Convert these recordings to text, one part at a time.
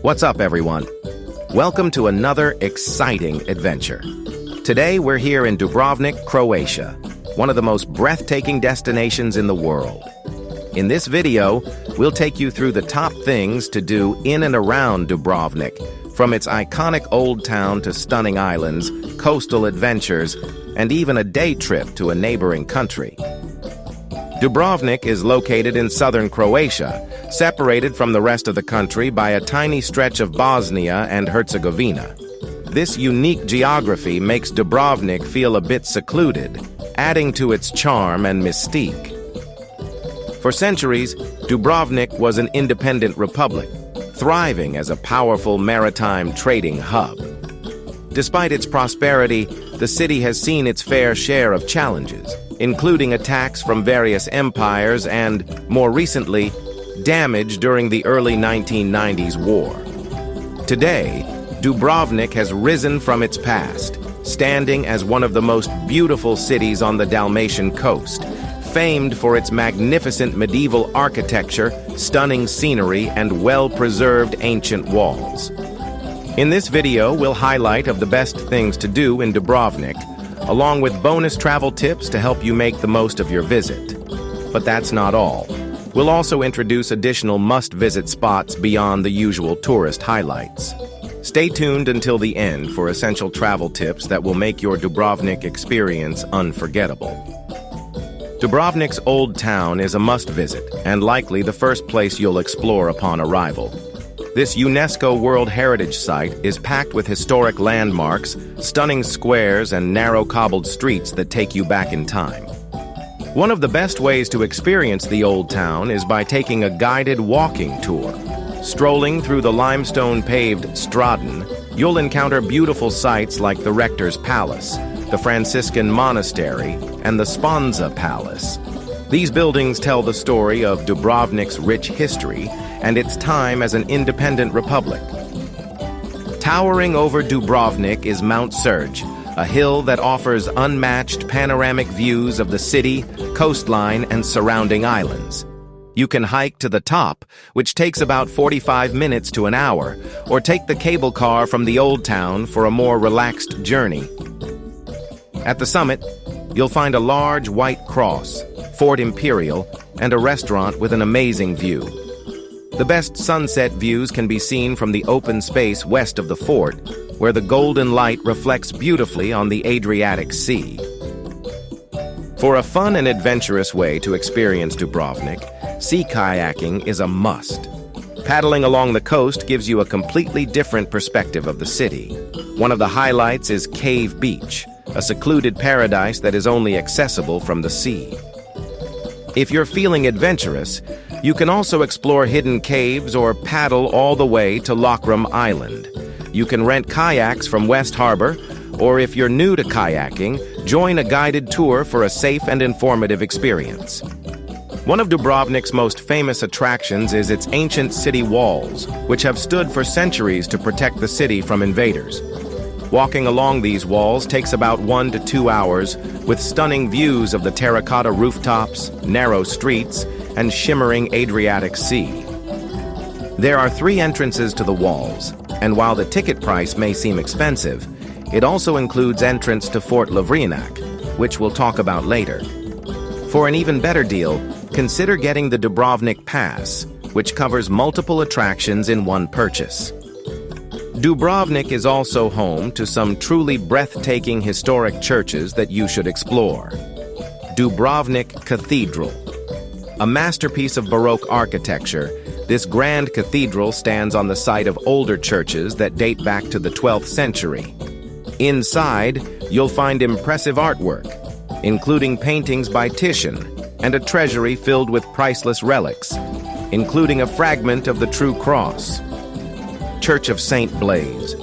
What's up, everyone? Welcome to another exciting adventure. Today, we're here in Dubrovnik, Croatia, one of the most breathtaking destinations in the world. In this video, we'll take you through the top things to do in and around Dubrovnik, from its iconic old town to stunning islands, coastal adventures, and even a day trip to a neighboring country. Dubrovnik is located in southern Croatia, separated from the rest of the country by a tiny stretch of Bosnia and Herzegovina. This unique geography makes Dubrovnik feel a bit secluded, adding to its charm and mystique. For centuries, Dubrovnik was an independent republic, thriving as a powerful maritime trading hub. Despite its prosperity, the city has seen its fair share of challenges, including attacks from various empires and, more recently, damage during the early 1990s war. Today, Dubrovnik has risen from its past, standing as one of the most beautiful cities on the Dalmatian coast, famed for its magnificent medieval architecture, stunning scenery, and well-preserved ancient walls. In this video, we'll highlight of the best things to do in Dubrovnik, along with bonus travel tips to help you make the most of your visit. But that's not all. We'll also introduce additional must-visit spots beyond the usual tourist highlights. Stay tuned until the end for essential travel tips that will make your Dubrovnik experience unforgettable. Dubrovnik's Old Town is a must-visit, and likely the first place you'll explore upon arrival. This UNESCO World Heritage Site is packed with historic landmarks, stunning squares, and narrow cobbled streets that take you back in time. One of the best ways to experience the Old Town is by taking a guided walking tour. Strolling through the limestone-paved Srđ, you'll encounter beautiful sights like the Rector's Palace, the Franciscan Monastery, and the Sponza Palace. These buildings tell the story of Dubrovnik's rich history and its time as an independent republic. Towering over Dubrovnik is Mount Srđ, a hill that offers unmatched panoramic views of the city, coastline, and surrounding islands. You can hike to the top, which takes about 45 minutes to an hour, or take the cable car from the Old Town for a more relaxed journey. At the summit, you'll find a large white cross, Fort Imperial, and a restaurant with an amazing view. The best sunset views can be seen from the open space west of the fort, where the golden light reflects beautifully on the Adriatic Sea. For a fun and adventurous way to experience Dubrovnik, sea kayaking is a must. Paddling along the coast gives you a completely different perspective of the city. One of the highlights is Cave Beach, a secluded paradise that is only accessible from the sea. If you're feeling adventurous, you can also explore hidden caves or paddle all the way to Lokrum Island. You can rent kayaks from West Harbor, or if you're new to kayaking, join a guided tour for a safe and informative experience. One of Dubrovnik's most famous attractions is its ancient city walls, which have stood for centuries to protect the city from invaders. Walking along these walls takes about 1 to 2 hours, with stunning views of the terracotta rooftops, narrow streets, and shimmering Adriatic Sea. There are 3 entrances to the walls, and while the ticket price may seem expensive, it also includes entrance to Fort Lovrijenac, which we'll talk about later. For an even better deal, consider getting the Dubrovnik Pass, which covers multiple attractions in one purchase. Dubrovnik is also home to some truly breathtaking historic churches that you should explore. Dubrovnik Cathedral. A masterpiece of Baroque architecture, this grand cathedral stands on the site of older churches that date back to the 12th century. Inside, you'll find impressive artwork, including paintings by Titian, and a treasury filled with priceless relics, including a fragment of the True Cross. Church of Saint Blaise.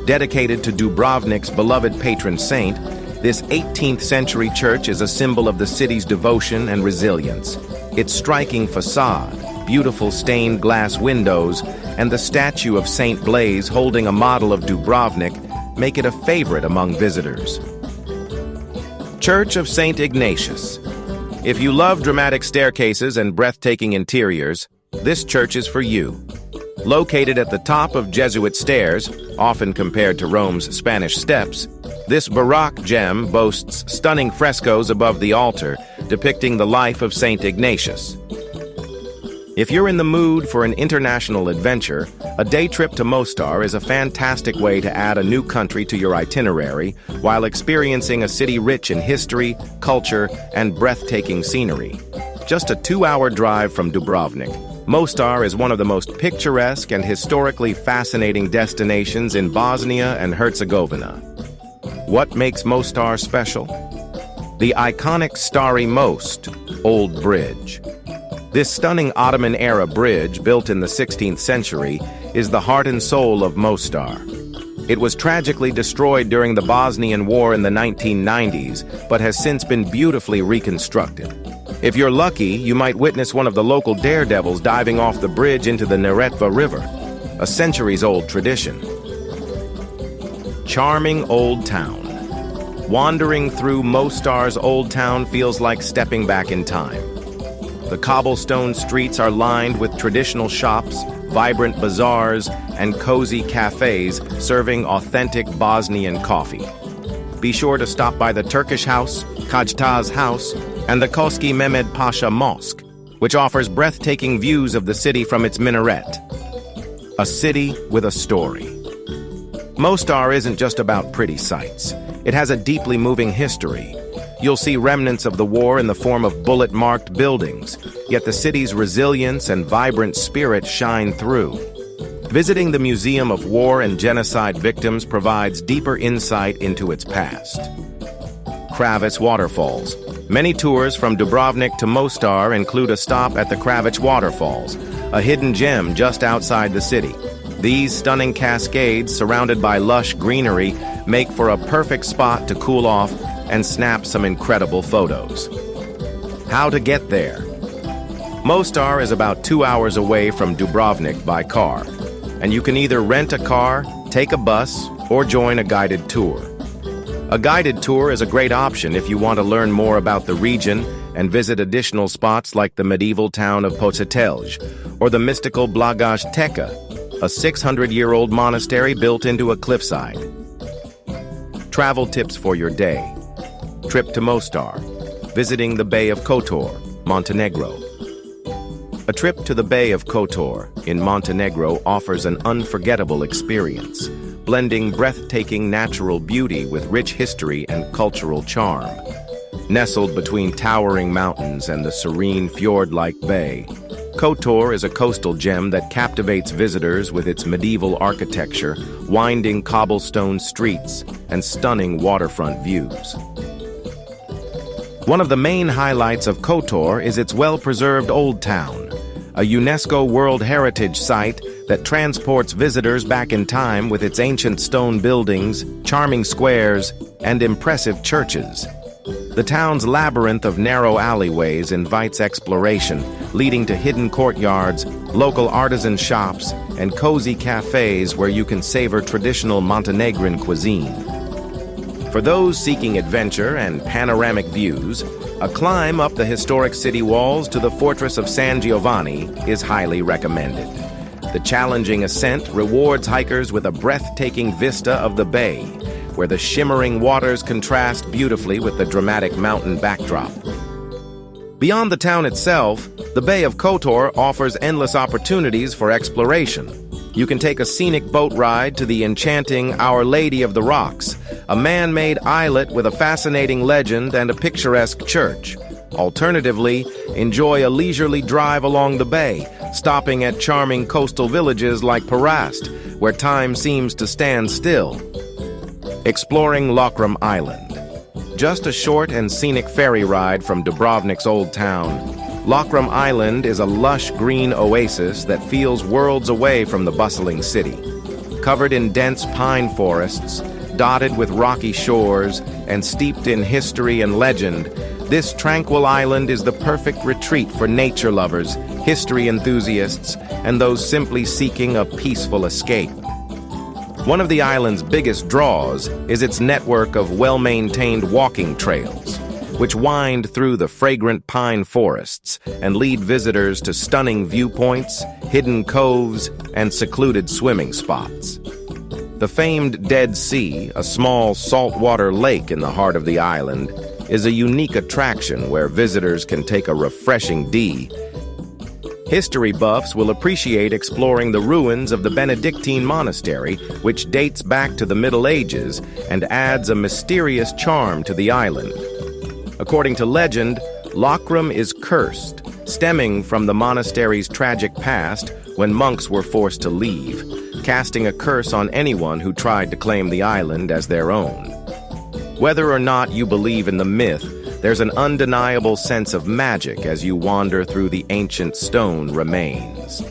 Dedicated to Dubrovnik's beloved patron saint, this 18th century church is a symbol of the city's devotion and resilience. Its striking facade, beautiful stained glass windows, and the statue of Saint Blaise holding a model of Dubrovnik make it a favorite among visitors. Church of St. Ignatius. If you love dramatic staircases and breathtaking interiors, this church is for you. Located at the top of Jesuit stairs, often compared to Rome's Spanish Steps, this Baroque gem boasts stunning frescoes above the altar depicting the life of Saint Ignatius. If you're in the mood for an international adventure, a day trip to Mostar is a fantastic way to add a new country to your itinerary while experiencing a city rich in history, culture, and breathtaking scenery. Just a 2-hour drive from Dubrovnik, Mostar is one of the most picturesque and historically fascinating destinations in Bosnia and Herzegovina. What makes Mostar special? The iconic Starry Most, Old Bridge. This stunning Ottoman-era bridge, built in the 16th century, is the heart and soul of Mostar. It was tragically destroyed during the Bosnian War in the 1990s, but has since been beautifully reconstructed. If you're lucky, you might witness one of the local daredevils diving off the bridge into the Neretva River, a centuries-old tradition. Charming Old Town. Wandering through Mostar's Old Town feels like stepping back in time. The cobblestone streets are lined with traditional shops, vibrant bazaars, and cozy cafes serving authentic Bosnian coffee. Be sure to stop by the Turkish House, Kajtaz House, and the Koski Mehmed Pasha Mosque, which offers breathtaking views of the city from its minaret. A city with a story. Mostar isn't just about pretty sights. It has a deeply moving history. You'll see remnants of the war in the form of bullet-marked buildings, yet the city's resilience and vibrant spirit shine through. Visiting the Museum of War and Genocide Victims provides deeper insight into its past. Kravic Waterfalls. Many tours from Dubrovnik to Mostar include a stop at the Kravic Waterfalls, a hidden gem just outside the city. These stunning cascades, surrounded by lush greenery, make for a perfect spot to cool off and snap some incredible photos. How to get there? Mostar is about 2 hours away from Dubrovnik by car, and you can either rent a car, take a bus, or join a guided tour. A guided tour is a great option if you want to learn more about the region and visit additional spots like the medieval town of Pocetelj or the mystical Blagaj Teka, a 600-year-old monastery built into a cliffside. Travel tips for your day. Trip to Mostar. Visiting the Bay of Kotor, Montenegro. A trip to the Bay of Kotor in Montenegro offers an unforgettable experience, blending breathtaking natural beauty with rich history and cultural charm. Nestled between towering mountains and the serene fjord-like bay, Kotor is a coastal gem that captivates visitors with its medieval architecture, winding cobblestone streets, and stunning waterfront views. One of the main highlights of Kotor is its well-preserved Old Town, a UNESCO World Heritage Site that transports visitors back in time with its ancient stone buildings, charming squares, and impressive churches. The town's labyrinth of narrow alleyways invites exploration, leading to hidden courtyards, local artisan shops, and cozy cafes where you can savor traditional Montenegrin cuisine. For those seeking adventure and panoramic views, a climb up the historic city walls to the fortress of San Giovanni is highly recommended. The challenging ascent rewards hikers with a breathtaking vista of the bay, where the shimmering waters contrast beautifully with the dramatic mountain backdrop. Beyond the town itself, the Bay of Kotor offers endless opportunities for exploration. You can take a scenic boat ride to the enchanting Our Lady of the Rocks, a man-made islet with a fascinating legend and a picturesque church. Alternatively, enjoy a leisurely drive along the bay, stopping at charming coastal villages like Parast, where time seems to stand still. Exploring Lokrum Island. Just a short and scenic ferry ride from Dubrovnik's Old Town, Lokrum Island is a lush green oasis that feels worlds away from the bustling city. Covered in dense pine forests, dotted with rocky shores, and steeped in history and legend, this tranquil island is the perfect retreat for nature lovers, history enthusiasts, and those simply seeking a peaceful escape. One of the island's biggest draws is its network of well-maintained walking trails. which wind through the fragrant pine forests and lead visitors to stunning viewpoints, hidden coves, and secluded swimming spots. The famed Dead Sea, a small saltwater lake in the heart of the island, is a unique attraction where visitors can take a refreshing dip. History buffs will appreciate exploring the ruins of the Benedictine monastery, which dates back to the Middle Ages and adds a mysterious charm to the island. According to legend, Lokrum is cursed, stemming from the monastery's tragic past when monks were forced to leave, casting a curse on anyone who tried to claim the island as their own. Whether or not you believe in the myth, there's an undeniable sense of magic as you wander through the ancient stone remains.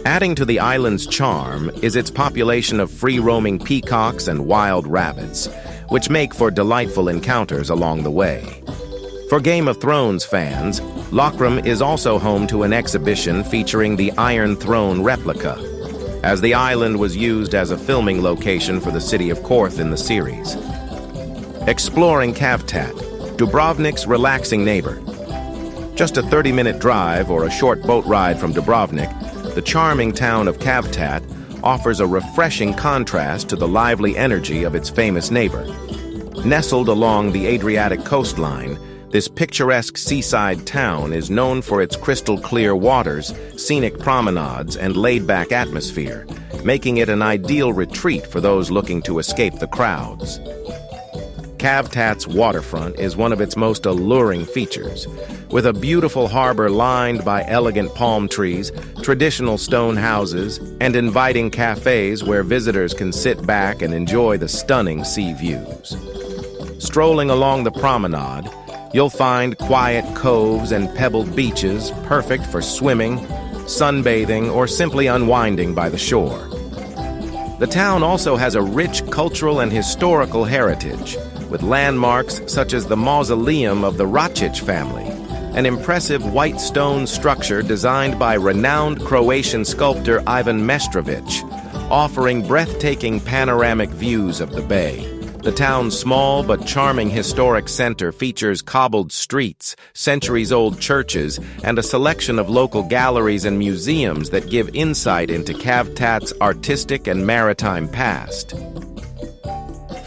Adding to the island's charm is its population of free-roaming peacocks and wild rabbits, which make for delightful encounters along the way. For Game of Thrones fans, Lokrum is also home to an exhibition featuring the Iron Throne replica, as the island was used as a filming location for the city of Korth in the series. Exploring Kavtat, Dubrovnik's relaxing neighbor. Just a 30-minute drive or a short boat ride from Dubrovnik, the charming town of Kavtat offers a refreshing contrast to the lively energy of its famous neighbor. Nestled along the Adriatic coastline, this picturesque seaside town is known for its crystal-clear waters, scenic promenades, and laid-back atmosphere, making it an ideal retreat for those looking to escape the crowds. Kavtat's waterfront is one of its most alluring features, with a beautiful harbor lined by elegant palm trees, traditional stone houses, and inviting cafes where visitors can sit back and enjoy the stunning sea views. Strolling along the promenade, you'll find quiet coves and pebbled beaches perfect for swimming, sunbathing, or simply unwinding by the shore. The town also has a rich cultural and historical heritage, with landmarks such as the mausoleum of the Račić family, an impressive white stone structure designed by renowned Croatian sculptor Ivan Meštrović, offering breathtaking panoramic views of the bay. The town's small but charming historic center features cobbled streets, centuries-old churches, and a selection of local galleries and museums that give insight into Kavtat's artistic and maritime past.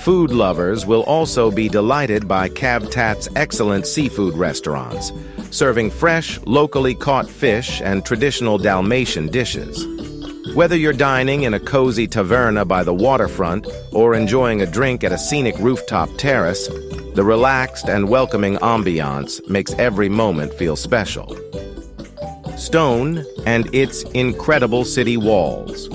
Food lovers will also be delighted by Kavtat's excellent seafood restaurants, serving fresh, locally caught fish and traditional Dalmatian dishes. Whether you're dining in a cozy taverna by the waterfront or enjoying a drink at a scenic rooftop terrace, the relaxed and welcoming ambiance makes every moment feel special. Stone and its incredible city walls.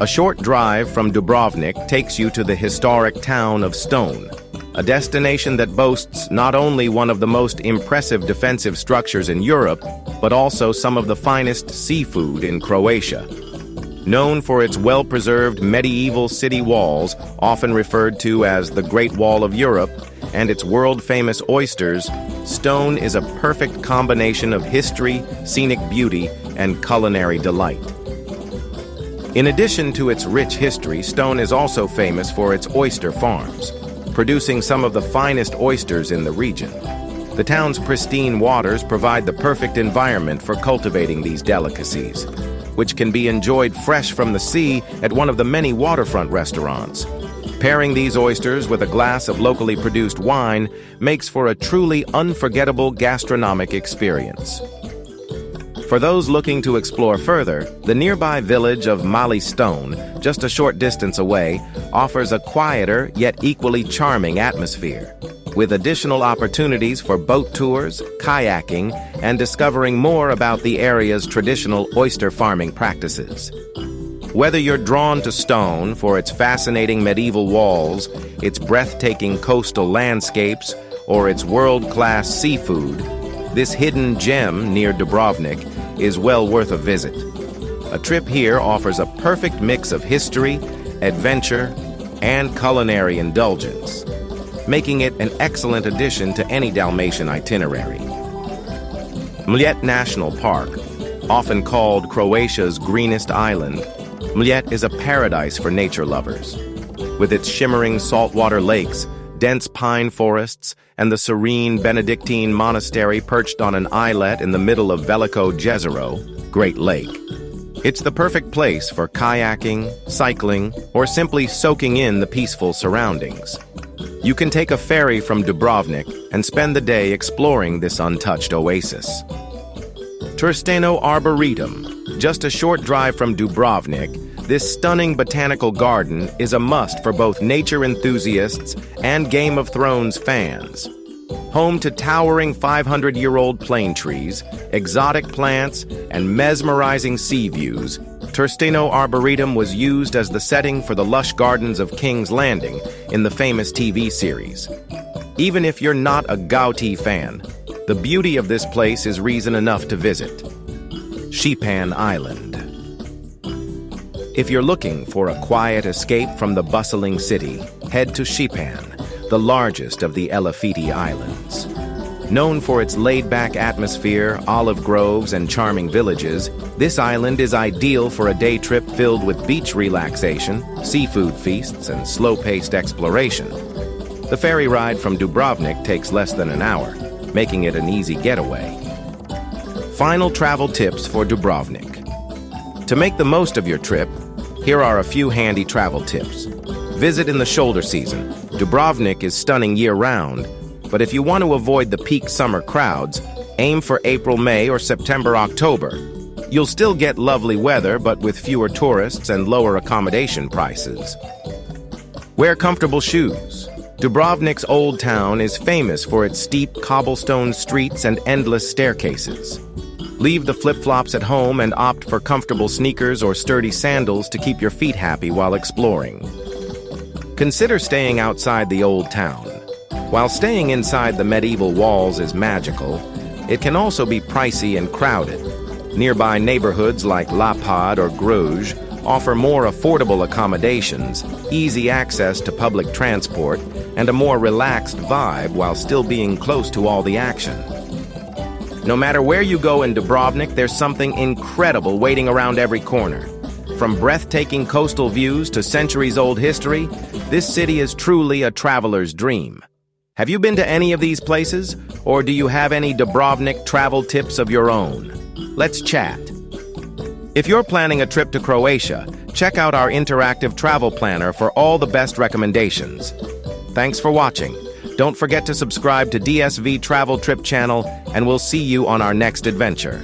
A short drive from Dubrovnik takes you to the historic town of Stone, a destination that boasts not only one of the most impressive defensive structures in Europe, but also some of the finest seafood in Croatia. Known for its well-preserved medieval city walls, often referred to as the Great Wall of Europe, and its world-famous oysters, Stone is a perfect combination of history, scenic beauty, and culinary delight. In addition to its rich history, Stone is also famous for its oyster farms, producing some of the finest oysters in the region. The town's pristine waters provide the perfect environment for cultivating these delicacies, which can be enjoyed fresh from the sea at one of the many waterfront restaurants. Pairing these oysters with a glass of locally produced wine makes for a truly unforgettable gastronomic experience. For those looking to explore further, the nearby village of Mali Stone, just a short distance away, offers a quieter yet equally charming atmosphere, with additional opportunities for boat tours, kayaking, and discovering more about the area's traditional oyster farming practices. Whether you're drawn to Stone for its fascinating medieval walls, its breathtaking coastal landscapes, or its world-class seafood, this hidden gem near Dubrovnik is well worth a visit. A trip here offers a perfect mix of history, adventure, and culinary indulgence, making it an excellent addition to any Dalmatian itinerary. Mljet National Park, often called Croatia's greenest island, Mljet is a paradise for nature lovers. With its shimmering saltwater lakes, dense pine forests, and the serene Benedictine monastery perched on an islet in the middle of Veliko Jezero, Great Lake. It's the perfect place for kayaking, cycling, or simply soaking in the peaceful surroundings. You can take a ferry from Dubrovnik and spend the day exploring this untouched oasis. Trsteno Arboretum, just a short drive from Dubrovnik, this stunning botanical garden is a must for both nature enthusiasts and Game of Thrones fans. Home to towering 500-year-old plane trees, exotic plants, and mesmerizing sea views, Trsteno Arboretum was used as the setting for the lush gardens of King's Landing in the famous TV series. Even if you're not a Gauti fan, the beauty of this place is reason enough to visit. Šipan Island. If you're looking for a quiet escape from the bustling city, head to Šipan, the largest of the Elafiti Islands. Known for its laid-back atmosphere, olive groves, and charming villages, this island is ideal for a day trip filled with beach relaxation, seafood feasts, and slow-paced exploration. The ferry ride from Dubrovnik takes less than an hour, making it an easy getaway. Final travel tips for Dubrovnik. To make the most of your trip, here are a few handy travel tips. Visit in the shoulder season. Dubrovnik is stunning year-round, but if you want to avoid the peak summer crowds, aim for April, May, or September, October. You'll still get lovely weather, but with fewer tourists and lower accommodation prices. Wear comfortable shoes. Dubrovnik's Old Town is famous for its steep cobblestone streets and endless staircases. Leave the flip-flops at home and opt for comfortable sneakers or sturdy sandals to keep your feet happy while exploring. Consider staying outside the Old Town. While staying inside the medieval walls is magical, it can also be pricey and crowded. Nearby neighborhoods like Lapad or Gruj offer more affordable accommodations, easy access to public transport, and a more relaxed vibe while still being close to all the action. No matter where you go in Dubrovnik, there's something incredible waiting around every corner. From breathtaking coastal views to centuries-old history, this city is truly a traveler's dream. Have you been to any of these places, or do you have any Dubrovnik travel tips of your own? Let's chat. If you're planning a trip to Croatia, check out our interactive travel planner for all the best recommendations. Thanks for watching. Don't forget to subscribe to DSV Travel Trip channel, and we'll see you on our next adventure.